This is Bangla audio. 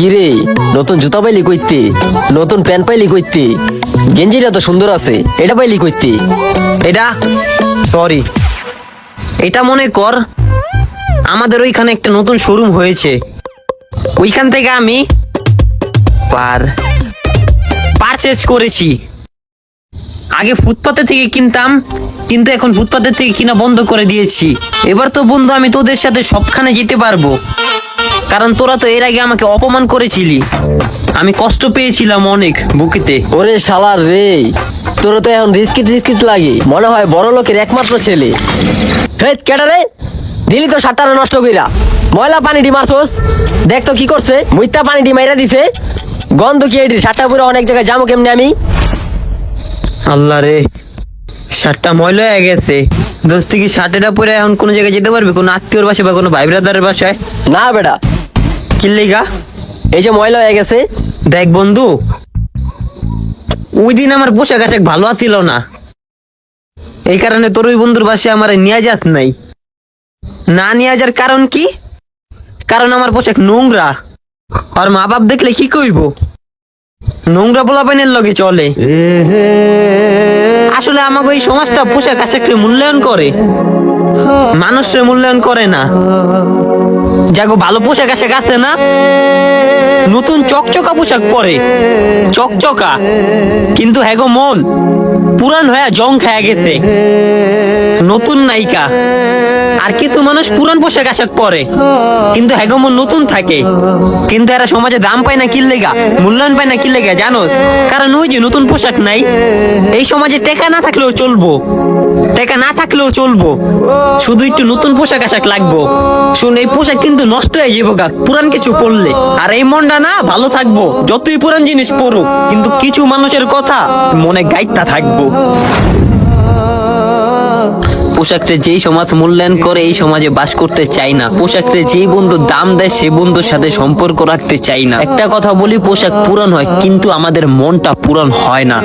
কিরে, নতুন জুতা পাইলি কইতে, নতুন প্যান্ট পাইলি কইতে, গেঞ্জিটা তো সুন্দর আছে, এটা পাইলি কইতে? এটা সরি, এটা মনে কর আমাদের ওইখানে একটা নতুন শোরুম হয়েছে, ওইখান থেকে আমি পারচেজ করেছি। আগে ফুটপাতে থেকে কিনতাম, কিন্তু এখন ফুটপাতের থেকে কিনা বন্ধ করে দিয়েছি। এবার তো বন্ধু আমি তোদের সাথে সবখানে যেতে পারবো, কারণ তোরা তো এর আগে আমাকে অপমান করেছিলি, আমি কষ্ট পেয়েছিলাম অনেক বুকেতে। ওরে শালার রে, তোর তো এখন রিস্কিট লাগে, মনে হয় বড় লোকের একমাত্র ছেলে। হে কেডা রে, দিলি তো শার্টটা নষ্ট কইরা, ময়লা পানি ডি মারছস, দেখ তো কি করছে, মুইতা পানি ডি মাইরা দিছে, গন্ধ কি এটি, শার্টটা পুরো অনেক জায়গায় যাবো কেমনে আমি? আল্লাহ রে, শার্টটা ময়লা হয়ে গেছে। দোস্ত কি শার্টেটা পরে এখন কোনো জায়গায় যেতে পারবি, কোনো আত্মীয়র বাসায় বা কোনো ভাই ব্রাদারের বাসায়? না বেটা, কিল্লিগা এই যে ময়লা হয়ে গেছে। দেখ বন্ধু, ওই দিন আমার পোশাক আশাক ভালো আছিল না, এই কারণে তোর ওই বন্ধুর বাসায় আমার নিয়ে যাত নাই। না নিয়ে যার কারণ কি? কারণ আমার পোশাক নোংরা, আর মা বাপ দেখলে কি কইব? নোংরা পোলাপাইনের লগে চলে। আসলে আমাকে এই সমাজটা পোশাক আশাককে মূল্যায়ন করে, মানুষের মূল্যায়ন করে না। যাগো ভালো পোশাক আশাক আছে না, নতুন চকচকা পোশাক পরে, চকচকা, কিন্তু হ্যাগো মন পুরান হয়ে জং খেয়ে গেছে, নতুন নায়িকা। আর কিছু মানুষ পুরান পোশাক আশাক পরে, কিন্তু হ্যাগো মন নতুন থাকে, কিন্তু এরা সমাজে দাম পায় না কিল্লেগা, মূল্যায়ন পায় না কিল্লেগা জানোস? কারণ ওই যে নতুন পোশাক নাই। এই সমাজে টেকা না থাকলেও চলবো, টাকা না থাকলেও চলবো, শুধু একটু নতুন পোশাক আশাক লাগবো। শুন, এই পোশাক কিন্তু নষ্ট হয়ে যাবো গা পুরান কিছু পরলে, আর এই মনটা না ভালো থাকবো যতই পুরান জিনিস পরুক, কিন্তু কিছু মানুষের কথা মনে গাইতা থাকবো। পোশাকটা যেই সমাজ মূল্যায়ন করে এই সমাজে বাস করতে চাই না। পোশাকটা যেই বন্ধু দাম দেয় সে বন্ধুর সাথে সম্পর্ক রাখতে চাই না। একটা কথা বলি, পোশাক পুরান হয় কিন্তু আমাদের মনটা পুরান হয় না।